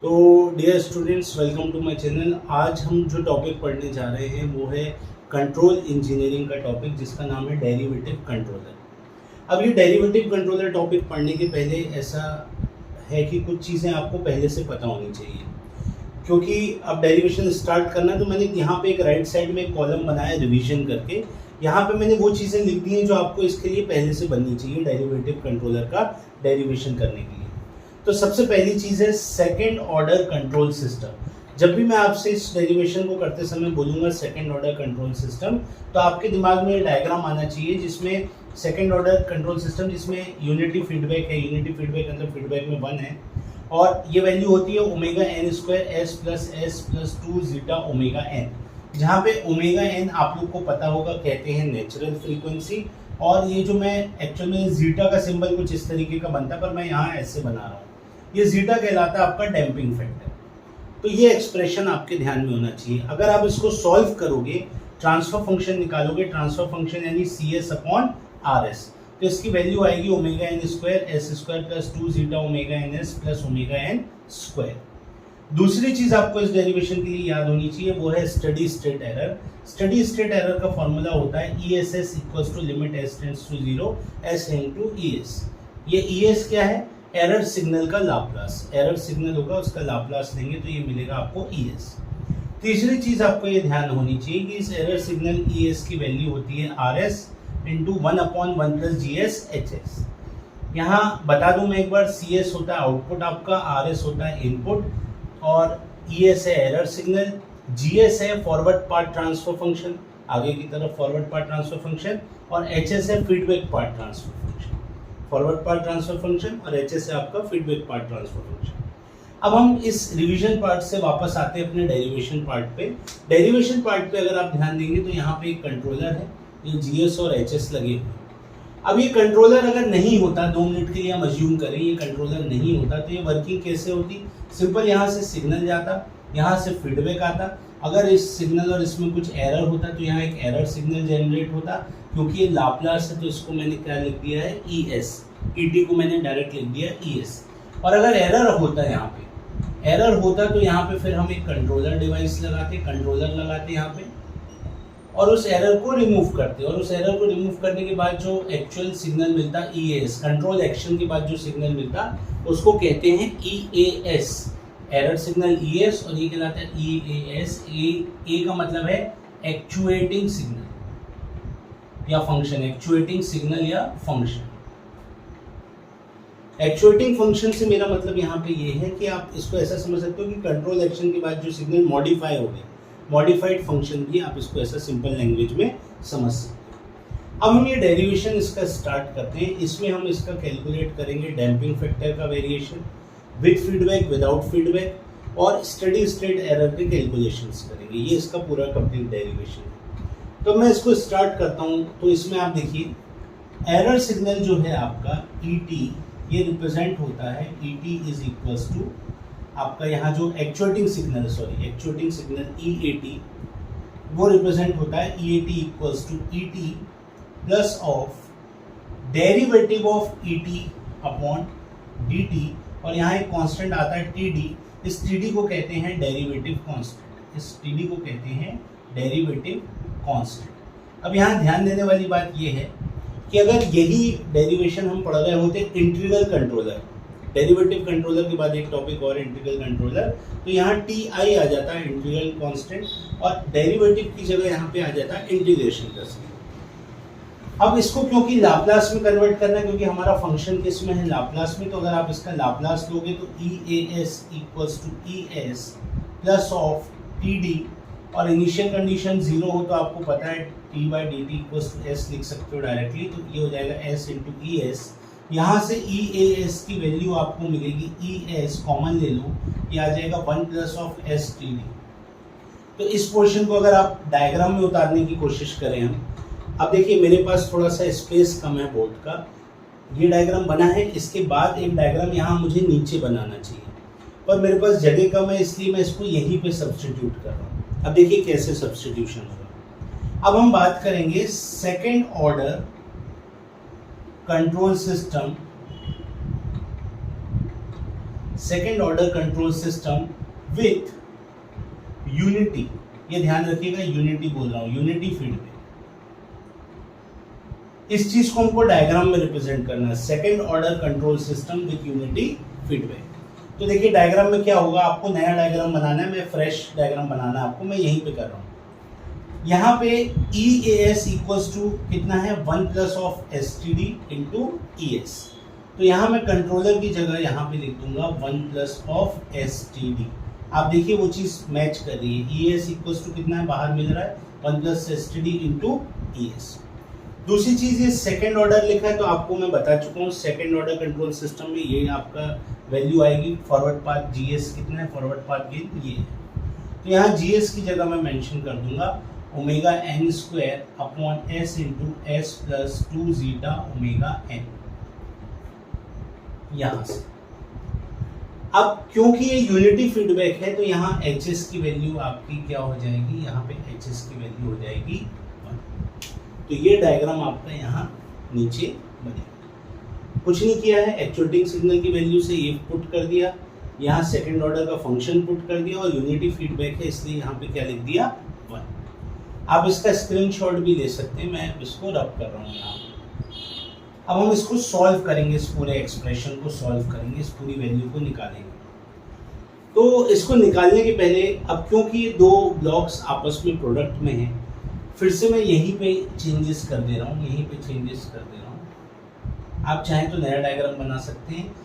तो dear students, welcome to my channel. आज हम जो टॉपिक पढ़ने जा रहे हैं वो है कंट्रोल इंजीनियरिंग का टॉपिक, जिसका नाम है डेरिवेटिव कंट्रोलर। अब ये डेरिवेटिव कंट्रोलर टॉपिक पढ़ने के पहले ऐसा है कि कुछ चीज़ें आपको पहले से पता होनी चाहिए, क्योंकि अब डेरिवेशन स्टार्ट करना है। तो मैंने यहाँ पे एक राइट साइड में एक कॉलम बनाया रिवीजन करके। यहाँ पे मैंने वो चीज़ें लिख दी हैं जो आपको इसके लिए पहले से बननी चाहिए डेरिवेटिव कंट्रोलर का डेरिवेशन करने के लिए। तो सबसे पहली चीज़ है सेकेंड ऑर्डर कंट्रोल सिस्टम। जब भी मैं आपसे इस डेरिवेशन को करते समय बोलूँगा सेकेंड ऑर्डर कंट्रोल सिस्टम, तो आपके दिमाग में डायग्राम आना चाहिए जिसमें सेकेंड ऑर्डर कंट्रोल सिस्टम, जिसमें यूनिटी फीडबैक है। यूनिटी फीडबैक मतलब फीडबैक में 1 है और ये वैल्यू होती है omega N square S plus 2 zeta omega N, जहाँ पे ओमेगा एन आप लोग को पता होगा कहते हैं नेचुरल फ्रीक्वेंसी। और ये जो मैं एक्चुअल में जीटा का सिंबल कुछ इस तरीके का बनता है, पर मैं यहाँ ऐसे बना रहा हूँ। ये जीटा कहलाता है आपका डैम्पिंग फैक्टर। तो ये एक्सप्रेशन आपके ध्यान में होना चाहिए। अगर आप इसको सॉल्व करोगे, ट्रांसफर फंक्शन निकालोगे, ट्रांसफर फंक्शन यानी C S upon R S, तो इसकी वैल्यू आएगी omega N square S square plus 2 zeta omega N S plus omega N square. दूसरी चीज आपको इस डेरिवेशन के लिए याद होनी चाहिए, वो है study state error. Study state error का फॉर्मूला होता है E S S equals to limit S tends to 0 S into E S. ये ई एस क्या है? एरर सिग्नल का लाप्लास। एरर सिग्नल होगा, उसका लाप्लास लेंगे तो ये मिलेगा आपको ई एस। तीसरी चीज आपको ये ध्यान होनी चाहिए कि इस एरर सिग्नल ई एस की वैल्यू होती है R S into 1/1 plus G S H S. यहाँ बता दूं मैं एक बार, सी एस होता है आउटपुट आपका, आर एस होता है इनपुट और ई एस है एरर सिग्नल, जी एस है फॉरवर्ड पार्ट ट्रांसफर फंक्शन, आगे की तरफ फॉरवर्ड पार्ट ट्रांसफर फंक्शन, और एच एस है feedback part transfer function. Forward part transfer function और एच एस है आपका फीडबैक पार्ट ट्रांसफर फंक्शन। अब हम इस रिवीजन पार्ट से वापस आते हैं अपने डेरिवेशन पार्ट पे। डेरिवेशन पार्ट पे अगर आप ध्यान देंगे तो यहाँ पे एक कंट्रोलर है, ये जी एस और एच एस लगे हुए। अब ये कंट्रोलर अगर नहीं होता, 2 मिनट के लिए हम अज्यूम करें ये कंट्रोलर नहीं होता, तो ये वर्किंग कैसे होती? सिंपल, यहाँ से सिग्नल जाता, यहाँ से फीडबैक आता। अगर इस सिग्नल और इसमें कुछ एरर होता तो यहाँ एक एरर सिग्नल जनरेट होता। क्योंकि ये लाप्लास है तो इसको मैंने क्या लिख दिया है? E S. ई टी को मैंने डायरेक्ट लिख दिया ई एस। और अगर एरर होता, यहाँ पे एरर होता तो यहाँ पे फिर हम एक कंट्रोलर डिवाइस लगाते, कंट्रोलर लगाते यहाँ पे, और उस एरर को रिमूव करते। और उस एरर को रिमूव करने के बाद जो एक्चुअल सिग्नल मिलता ई एस, कंट्रोल एक्शन के बाद जो सिग्नल मिलता उसको कहते हैं E A S, error signal E S, और ये कहलाता है ई ए एस। ए का मतलब है एक्चुएटिंग सिग्नल या फंक्शन, एक्चुएटिंग सिग्नल या फंक्शन। एक्चुएटिंग फंक्शन से मेरा मतलब यहाँ पे ये है कि आप इसको ऐसा समझ सकते हो कि कंट्रोल एक्शन के बाद जो सिग्नल मॉडिफाई हो गया, मॉडिफाइड फंक्शन भी आप इसको ऐसा सिंपल लैंग्वेज में समझ सकते हो। अब हम ये डेरिवेशन इसका स्टार्ट करते हैं। इसमें हम इसका कैलकुलेट करेंगे डैम्पिंग फैक्टर का variation, with feedback, without feedback, और स्टडी स्टेट एरर के कैलकुलेशंस करेंगे। ये इसका पूरा कंप्लीट डेरिवेशन है। तो मैं इसको स्टार्ट करता हूँ। तो इसमें आप देखिए एरर सिग्नल जो है आपका ई टी, ये रिप्रेजेंट होता है E T is equals to आपका यहाँ जो actuating signal, actuating signal E A T, वो रिप्रेजेंट होता है E A T equals to E T plus of derivative of E T upon D T, और यहाँ एक कांस्टेंट आता है टी डी। इस टी डी को कहते हैं डेरिवेटिव कांस्टेंट, इस टी डी को कहते हैं डेरिवेटिव कांस्टेंट। अब यहाँ ध्यान देने वाली बात ये है कि अगर यही डेरिवेशन हम पढ़ रहे होते इंटीग्रल कंट्रोलर, डेरिवेटिव कंट्रोलर के बाद एक टॉपिक और इंटीग्रल कंट्रोलर, तो यहाँ टी आई आ जाता है इंटीग्रल कांस्टेंट, और डेरिवेटिव की जगह यहाँ पे आ जाता है इंटीग्रेशन का साइन। अब इसको क्योंकि लाप्लास में कन्वर्ट करना है, क्योंकि हमारा फंक्शन किस में है? लाप्लास में। तो अगर आप इसका लाप्लास लोगे तो E A S equals to E S plus of T D, और इनिशियल कंडीशन 0 हो तो आपको पता है T by D T equals to S लिख सकते हो डायरेक्टली। तो ये हो जाएगा एस इंटू ई एस। यहाँ से ई ए एस की वैल्यू आपको मिलेगी, ई एस कॉमन ले लो, ये आ जाएगा 1 plus of S T D. तो इस पोर्शन को अगर आप डायग्राम में उतारने की कोशिश करें हम, अब देखिए मेरे पास थोड़ा सा स्पेस कम है बोर्ड का, ये डायग्राम बना है, इसके बाद एक डायग्राम यहाँ मुझे नीचे बनाना चाहिए, पर मेरे पास जगह कम है, इसलिए मैं इसको यहीं पे सब्स्टिट्यूट कर रहा हूँ। अब देखिए कैसे सब्स्टिट्यूशन होगा। अब हम बात करेंगे second order control system second order control system with unity, ये ध्यान रखिएगा यूनिटी बोल रहा हूं, यूनिटी फीडबैक। इस चीज को हमको डायग्राम में रिप्रेजेंट करना है, second order control system with unity feedback. तो देखिए डायग्राम में क्या होगा, आपको नया डायग्राम बनाना है, मैं फ्रेश डायग्राम बनाना है आपको, मैं यहीं पे कर रहा हूँ। यहाँ पे EAS इक्वल्स टू कितना है 1 plus of STD into ES। तो यहाँ मैं कंट्रोलर की जगह यहाँ पे लिख दूंगा 1 प्लस ऑफ STD। आप देखिए वो चीज मैच कर रही है, EAS इक्वल्स टू कितना है बाहर मिल रहा है 1 प्लस STD इंटू ES। दूसरी चीज ये सेकेंड ऑर्डर लिखा है, तो आपको मैं बता चुका हूँ सेकेंड ऑर्डर कंट्रोल सिस्टम में ये आपका वैल्यू आएगी फॉरवर्ड पाथ GS कितना है, फॉरवर्ड पाथ गेन ये है। तो यहाँ GS की जगह मैं मेंशन कर दूंगा omega n square upon S into S plus 2 zeta omega n। यहाँ से अब क्योंकि ये यूनिटी फीडबैक है तो यहाँ HS की वैल्यू आपकी क्या हो जाएगी, यहाँ पे HS की वैल्यू हो जाएगी 1। तो ये डायग्राम आपका यहाँ नीचे बनेगा। कुछ नहीं किया है, एक्चुएटिंग सिग्नल की वैल्यू से ये पुट कर दिया, यहाँ सेकंड ऑर्डर का फंक्शन पुट कर दिया और यूनिटी फीडबैक है इसलिए यहाँ पे क्या लिख दिया 1। आप इसका स्क्रीनशॉट भी ले सकते हैं, मैं इसको रब कर रहा हूँ यहाँ। अब हम इसको सॉल्व करेंगे, इस पूरे एक्सप्रेशन को सॉल्व करेंगे, इस पूरी वैल्यू को निकालेंगे। तो इसको निकालने के पहले अब क्योंकि ये दो ब्लॉक्स आपस में प्रोडक्ट में हैं, फिर से मैं यहीं पे चेंजेस कर दे रहा हूँ, यहीं पे चेंजेस कर दे रहा हूँ। आप चाहें तो नया डायग्राम बना सकते हैं।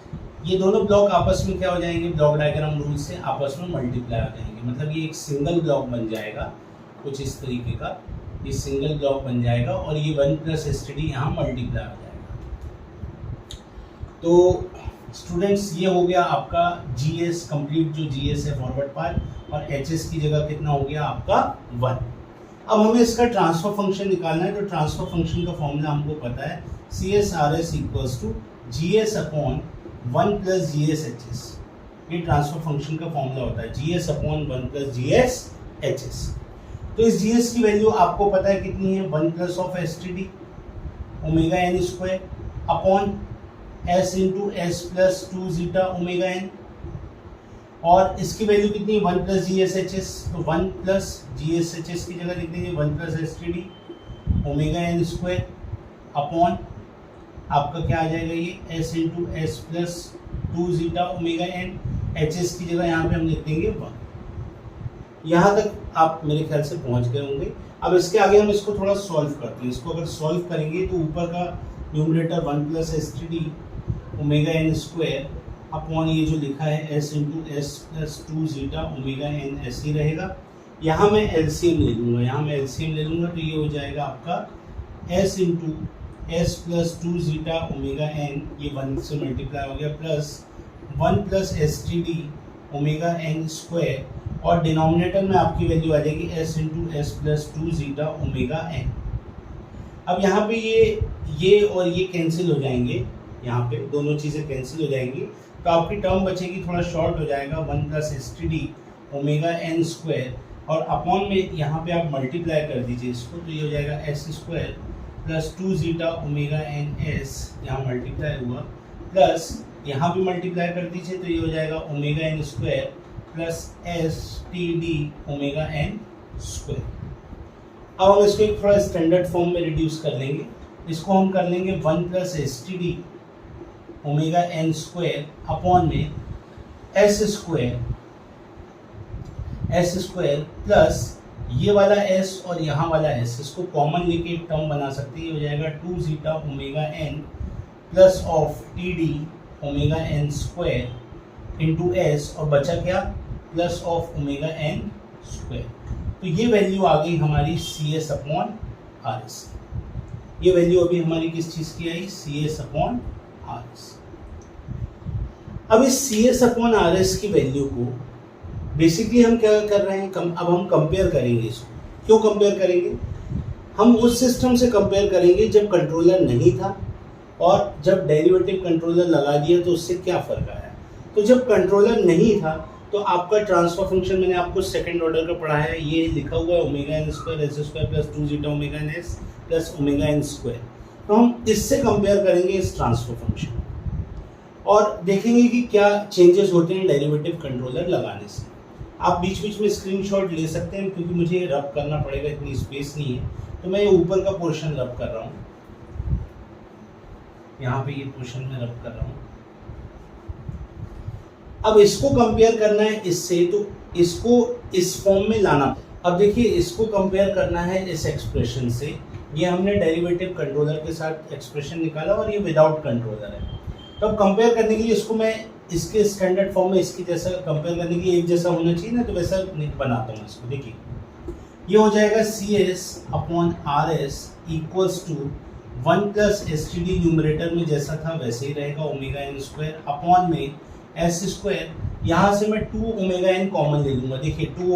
ये दोनों ब्लॉक आपस में क्या हो जाएंगे, ब्लॉक डायग्राम रूल से आपस में मल्टीप्लाई हो जाएंगे, मतलब ये एक सिंगल ब्लॉक बन जाएगा कुछ इस तरीके का, ये सिंगल ब्लॉक बन जाएगा और ये 1 प्लस STD यहाँ मल्टीप्लाई हो जाएगा। तो स्टूडेंट्स ये हो गया आपका GS कंप्लीट, जो GS है फॉरवर्ड पाथ, और HS की जगह कितना हो गया आपका 1। अब हमें इसका ट्रांसफर फंक्शन निकालना है, तो ट्रांसफर फंक्शन का फॉर्मूला हमको पता है CS/RS equals to GS upon 1 plus GS/HS। ये ट्रांसफर फंक्शन का फॉर्मूला होता है GS अपॉन 1 प्लस GS/HS। तो इस GS की वैल्यू आपको पता है कितनी है 1 plus of STD omega n square upon S into S plus 2 zeta omega n, और इसकी वैल्यू कितनी है 1 प्लस GS/HS। तो 1 प्लस GS/HS की जगह लिख देंगे 1 plus STD omega n square upon आपका क्या आ जाएगा ये S into S plus 2 zeta omega n। HS की जगह यहाँ पे हम लिख देंगे 1। यहाँ तक आप मेरे ख्याल से पहुँच गए होंगे। अब इसके आगे हम इसको थोड़ा सॉल्व करते हैं। इसको अगर सॉल्व करेंगे तो ऊपर का numerator 1 plus STD omega n square upon ये जो लिखा है S into S plus 2 zeta omega n ऐसे ही रहेगा। यहाँ मैं LCM ले लूँगा, यहाँ मैं LCM ले लूँगा, तो ये हो जाएगा आपका S into S plus 2 zeta omega n, ये 1 से मल्टीप्लाई हो गया, plus 1 plus STD omega n square, और डिनोमिनेटर में आपकी वैल्यू आ जाएगी S into S plus 2 zeta omega n। अब यहाँ पे ये और ये कैंसिल हो जाएंगे, यहाँ पे दोनों चीज़ें कैंसिल हो जाएंगी, तो आपकी टर्म बचेगी, थोड़ा शॉर्ट हो जाएगा 1 plus STD omega n square, और अपॉन में यहाँ पे आप मल्टीप्लाई कर दीजिए इसको, तो ये हो जाएगा S square plus 2 zeta omega n S, यहाँ मल्टीप्लाई हुआ, प्लस यहाँ भी मल्टीप्लाई कर दीजिए, तो ये हो जाएगा omega n square plus STD omega n square. अब हम इसको एक थोड़ा स्टैंडर्ड फॉर्म में रिड्यूस कर लेंगे, इसको हम कर लेंगे 1 plus STD omega n square upon में S स्क्वायर प्लस ये वाला S और यहाँ वाला S, इसको कॉमन लेके एक टर्म बना सकते हैं, ये हो जाएगा 2 zeta omega n plus of TD omega n square into S, और बचा क्या plus of omega n square. तो ये वैल्यू आ गई हमारी CS अपॉन RS। ये वैल्यू अभी हमारी किस चीज़ की आई, CS अपॉन RS। अब इस CS अपॉन RS की वैल्यू को बेसिकली हम क्या कर रहे हैं, अब हम कंपेयर करेंगे इसको। क्यों कंपेयर करेंगे, हम उस सिस्टम से कंपेयर करेंगे जब कंट्रोलर नहीं था और जब डेरिवेटिव कंट्रोलर लगा दिया तो उससे क्या फ़र्क आया। तो जब कंट्रोलर नहीं था तो आपका ट्रांसफर फंक्शन मैंने आपको सेकंड ऑर्डर का पढ़ाया है, ये लिखा हुआ है omega n square S square plus 2 zeta omega n S plus omega n square. तो हम इससे कंपेयर करेंगे इस ट्रांसफर फंक्शन। और देखेंगे कि क्या चेंजेस होते हैं डेरिवेटिव कंट्रोलर लगाने से। आप बीच बीच में स्क्रीनशॉट ले सकते हैं, क्योंकि मुझे ये रब करना पड़ेगा, इतनी स्पेस नहीं है, तो मैं ये ऊपर का पोर्शन रब कर रहा हूँ, यहाँ पे ये पोर्शन में रब कर रहा हूँ। अब इसको कंपेयर करना है इससे, तो इसको इस फॉर्म में लाना। अब देखिए, इसको कंपेयर करना है इस एक्सप्रेशन से। ये हमने डेरिवेटिव कंट्रोलर के साथ एक्सप्रेशन निकाला और ये विदाउट कंट्रोलर है। तो अब कंपेयर करने के लिए इसको मैं इसके स्टैंडर्ड फॉर्म में इसकी जैसा कंपेयर करने के लिए एक जैसा होना चाहिए ना, तो वैसा बनाता हूँ इसको। देखिए, ये हो जाएगा CS/RS equals to 1 plus STD numerator में जैसा था वैसे ही रहेगा, ओमेगा एन स्क्वायर अपॉन में एस स्क्वायर। यहाँ से मैं 2 ओमेगा एन कॉमन ले लूँगा। देखिए, 2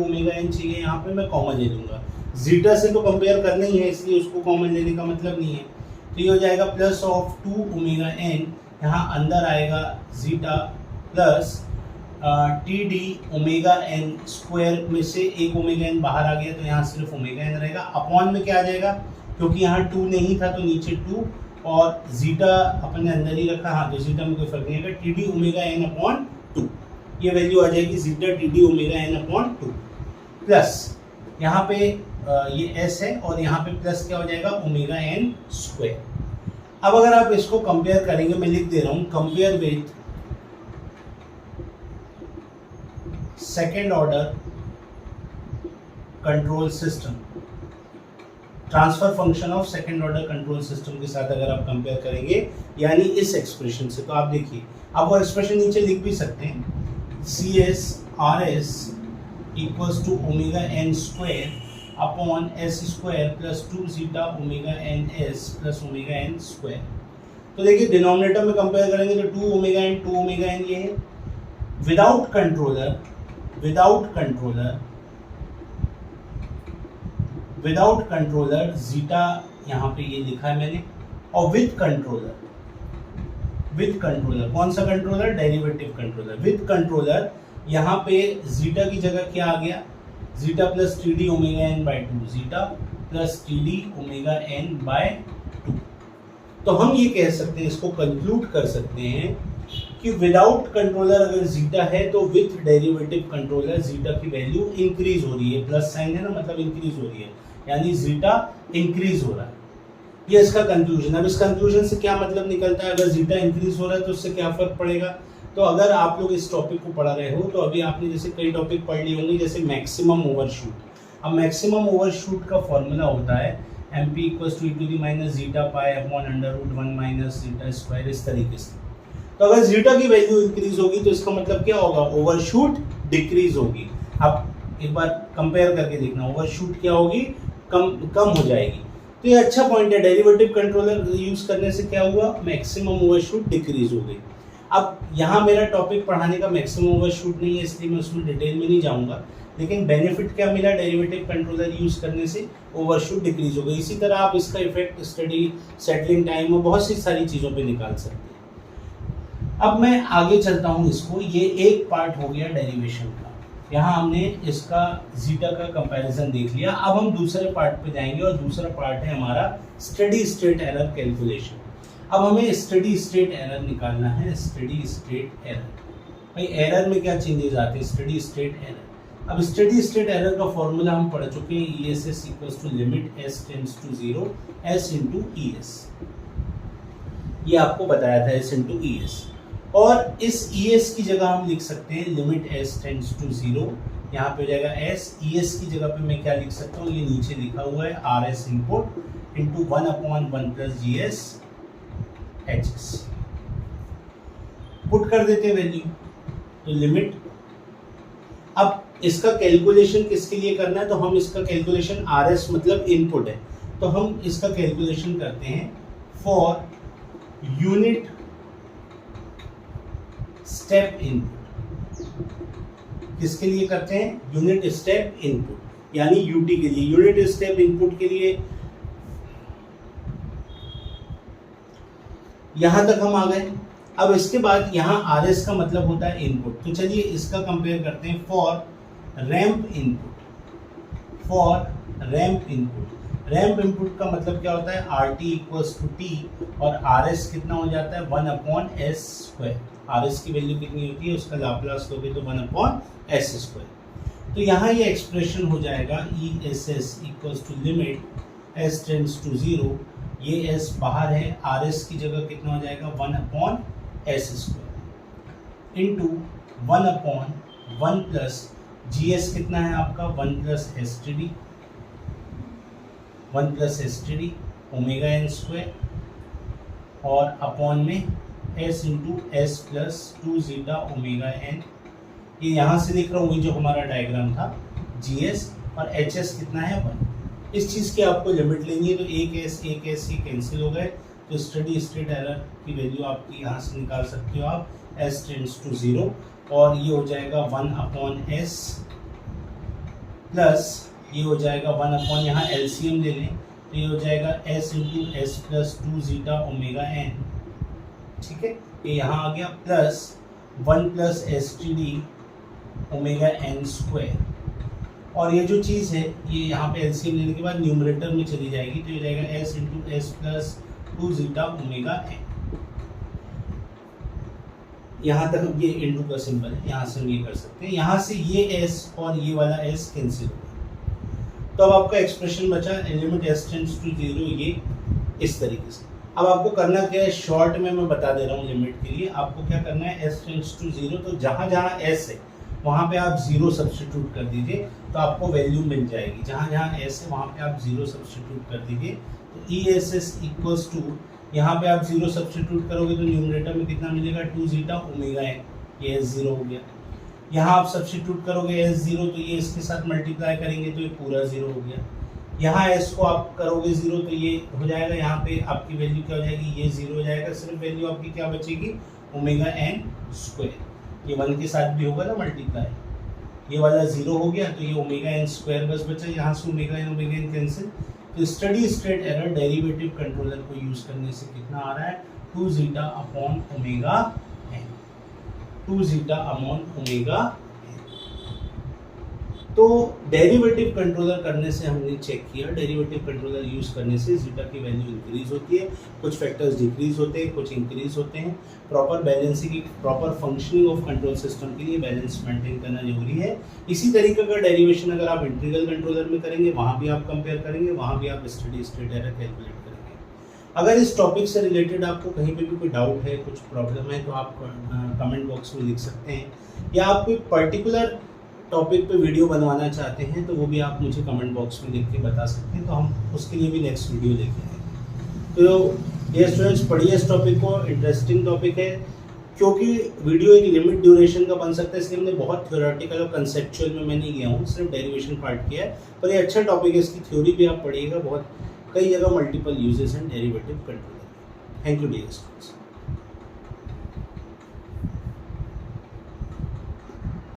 ओमेगा एन चाहिए, यहाँ पे मैं कॉमन ले लूँगा। जीटा से तो कंपेयर करना ही है, इसलिए उसको कॉमन लेने का मतलब नहीं है। तो ये हो जाएगा प्लस ऑफ 2 ओमेगा एन, यहाँ अंदर आएगा zeta plus TD omega N square में से एक ओमेगा एन बाहर आ गया, तो यहाँ सिर्फ ओमेगा एन रहेगा। अपॉन में क्या आ जाएगा, क्योंकि यहाँ 2 नहीं था तो नीचे 2, और जीटा अपने अंदर ही रखा, हाँ, तो जीटा में कोई फर्क नहीं आएगा। TD ओमेगा एन अपॉन 2, ये वैल्यू आ जाएगी zeta TD omega N upon 2 plus यहाँ पे ये S है, और यहाँ पे प्लस क्या हो जाएगा, ओमेगा एन स्क्वायर। अब अगर आप इसको कंपेयर करेंगे, मैं लिख दे रहा हूँ, compare with second order control system, transfer function of second order control system के साथ अगर आप कंपेयर करेंगे, यानी इस एक्सप्रेशन से, तो आप देखिए, आप वो एक्सप्रेशन नीचे लिख भी सकते हैं, CS/RS equals to omega N square upon S square plus 2 zeta omega N S plus omega N square. तो देखिए, डिनोमिनेटर में कंपेयर करेंगे तो 2 ओमेगा एन ये है। विदाउट कंट्रोलर जीटा यहाँ पे ये लिखा है मैंने, और विद कंट्रोलर कौन सा controller, derivative controller. With controller यहाँ पे जीटा की जगह क्या आ गया, zeta plus TD omega N by 2, जीटा plus TD omega N by 2। तो हम ये कह सकते हैं, इसको कंक्लूड कर सकते हैं कि विदाउट कंट्रोलर अगर जीटा है तो विथ डेरिवेटिव कंट्रोलर जीटा की वैल्यू इंक्रीज हो रही है। प्लस साइन है ना, मतलब इंक्रीज हो रही है, यानी जीटा इंक्रीज हो रहा है। ये इसका कंक्लूजन। अब इस कंक्लूजन से क्या मतलब निकलता है, अगर जीटा इंक्रीज हो रहा है तो उससे क्या फर्क पड़ेगा। तो अगर आप लोग इस टॉपिक को पढ़ा रहे हो, तो अभी आपने जैसे कई टॉपिक पढ़ लिए होंगे, जैसे मैक्सिमम ओवरशूट। अब मैक्सिमम ओवरशूट का फॉर्मूला होता है MP equals to e to the minus zeta pi upon √1 minus zeta square, इस तरीके से। तो अगर जीटा की वैल्यू इंक्रीज होगी तो इसका मतलब क्या होगा, ओवरशूट डिक्रीज होगी। अब एक बार कंपेयर करके देखना, ओवरशूट क्या होगी, कम हो जाएगी। तो ये अच्छा पॉइंट है, डेरिवेटिव कंट्रोलर यूज करने से क्या हुआ, मैक्सिमम ओवरशूट डिक्रीज हो गई। अब यहाँ मेरा टॉपिक पढ़ाने का मैक्सिमम ओवरशूट नहीं है, इसलिए मैं उसमें डिटेल में नहीं जाऊँगा, लेकिन बेनिफिट क्या मिला डेरिवेटिव कंट्रोलर यूज करने से, ओवरशूट डिक्रीज हो गई। इसी तरह आप इसका इफेक्ट स्टडी, सेटलिंग टाइम और बहुत सी सारी चीज़ों पे निकाल सकते हैं। अब मैं आगे चलता हूँ इसको, ये एक पार्ट हो गया डेरिवेशन का, यहाँ हमने इसका जीटा का कंपैरिजन देख लिया। अब हम दूसरे पार्ट पे जाएंगे, और दूसरा पार्ट है हमारा स्टेडी स्टेट एरर कैलकुलेशन। अब हमें स्टेडी स्टेट एरर निकालना है। स्टेडी स्टेट एरर, भाई एरर में क्या चेंजेस आते हैं, स्टेडी स्टेट एरर। अब स्टेडी स्टेट एरर का फॉर्मूला हम पढ़ चुके हैं, ESS equals to limit S tends to 0 S into ES, ये आपको बताया था, S इंटू ES। और इस ES की जगह हम लिख सकते हैं लिमिट S टेंड्स टू 0, यहाँ पे हो जाएगा S। ES की जगह पे मैं क्या लिख सकता हूँ, ये नीचे लिखा हुआ है RS input into 1/1 plus GS HS, put कर देते हैं वैल्यू, तो लिमिट। अब इसका कैलकुलेशन किसके लिए करना है, तो हम इसका कैलकुलेशन RS मतलब इनपुट है, तो हम इसका कैलकुलेशन करते हैं फॉर यूनिट स्टेप इनपुट। किसके लिए करते हैं, यूनिट स्टेप इनपुट, यानी यूटी के लिए। यूनिट स्टेप इनपुट के लिए यहां तक हम आ गए। अब इसके बाद यहाँ RS का मतलब होता है इनपुट, तो चलिए इसका कंपेयर करते हैं। For ramp input, for ramp input. Ramp input का मतलब क्या होता है, R T equals to T और आर एस कितना हो जाता है 1/s²। आर एस की वैल्यू कितनी होती है, उसका लाप्लास लोगे तो 1/s²। तो यहाँ ये एक्सप्रेशन हो जाएगा E S S equals to limit S tends to 0, ये एस बाहर है, आर एस की जगह कितना हो जाएगा 1/s² into 1/1 plus G S कितना है आपका 1 plus S T D omega N square और अपॉन में S into S plus 2 zeta omega N. ये यहाँ से लिख रहा हूँ, जो हमारा डायग्राम था जी एस और एच एस कितना है 1। इस चीज़ की आपको लिमिट लेनी है, तो एक एस ये कैंसिल हो गए, तो स्टडी स्टेट एरर की वैल्यू आपकी यहाँ से निकाल सकते हो आप, एस टेंड्स टू 0 और ये हो जाएगा 1/s प्लस ये हो जाएगा 1/, यहाँ एलसीएम ले लें तो ये हो जाएगा s into S plus 2 zeta omega N, ठीक है, ये यहाँ आ गया, plus 1 plus S T D omega N square. और ये जो चीज़ है ये यहाँ पे एलसीएम लेने के बाद न्यूमरेटर में चली जाएगी, तो ये जाएगा s into S plus 2 zeta omega N. यहाँ तक ये इंटू का सिंबल है, यहाँ से हम ये कर सकते हैं, यहाँ से ये s और ये वाला s कैंसिल हो गया। तो अब आपका एक्सप्रेशन बचा लिमिट s टेंड्स टू 0, ये इस तरीके से। अब आपको करना क्या है, शॉर्ट में मैं बता दे रहा हूँ लिमिट के लिए, आपको क्या करना है s टेंड्स टू 0, तो जहाँ जहाँ s है वहाँ पे आप 0 सब्स्टिट्यूट कर दीजिए तो आपको वैल्यू मिल जाएगी। जहाँ जहाँ s है वहाँ पे आप 0 सब्स्टिट्यूट कर दीजिए, तो E S S equals to, यहाँ पे आप 0 सब्स्टिट्यूट करोगे तो न्यूमरेटर में कितना मिलेगा 2 जीटा ओमेगा एन, ये s 0 हो गया। यहाँ आप सब्स्टिट्यूट करोगे s 0 तो ये इसके साथ मल्टीप्लाई करेंगे तो ये पूरा 0 हो गया। यहाँ s को आप करोगे 0 तो ये हो जाएगा, यहाँ पे आपकी वैल्यू क्या हो जाएगी, ये 0 हो जाएगा, सिर्फ वैल्यू आपकी क्या बचेगी ओमेगा एन स्क्वायर। ये 1 के साथ भी होगा ना मल्टीप्लाई, ये वाला 0 हो गया तो ये ओमेगा एन स्क्वायर बस बचा, यहाँ से ओमेगा एन कैंसिल। तो study state error derivative controller को यूज करने से कितना आ रहा है 2 जीटा अपॉन ओमेगा एन, 2 जीटा अपॉन ओमेगा एन। तो डेरिवेटिव कंट्रोलर करने से हमने चेक किया, डेरिवेटिव कंट्रोलर यूज करने से जीटा की वैल्यू इंक्रीज होती है, कुछ फैक्टर्स डिक्रीज होते हैं, कुछ इंक्रीज होते हैं। Proper balancing, proper functioning of control system के लिए बैलेंस मेंटेन करना जरूरी है। इसी तरीके का डेरिवेशन अगर आप इंटीग्रल कंट्रोलर में करेंगे, वहाँ भी आप कंपेयर करेंगे, वहाँ भी आप स्टडी स्टेट एरर कैलकुलेट करेंगे। अगर इस टॉपिक से रिलेटेड आपको कहीं पे भी कोई डाउट है, कुछ प्रॉब्लम है, तो आप कमेंट बॉक्स में लिख सकते हैं, या आप कोई पर्टिकुलर टॉपिक पे वीडियो बनवाना चाहते हैं तो वो भी आप मुझे कमेंट बॉक्स में लिख के बता सकते हैं, तो हम उसके लिए भी नेक्स्ट वीडियो लेके आएंगे। तो ये स्टूडेंट्स पढ़िए इस टॉपिक को, इंटरेस्टिंग टॉपिक है, क्योंकि वीडियो एक लिमिट ड्यूरेशन का बन सकता है, इसलिए हमने बहुत थ्योरेटिकल और कंसेप्चुअल में मैं नहीं गया हूँ, सिर्फ डेरिवेशन पार्ट किया है। पर ये अच्छा टॉपिक है, इसकी थ्योरी भी आप पढ़िएगा, बहुत कई जगह मल्टीपल यूजेस हैं derivative controller. Thank you dear students.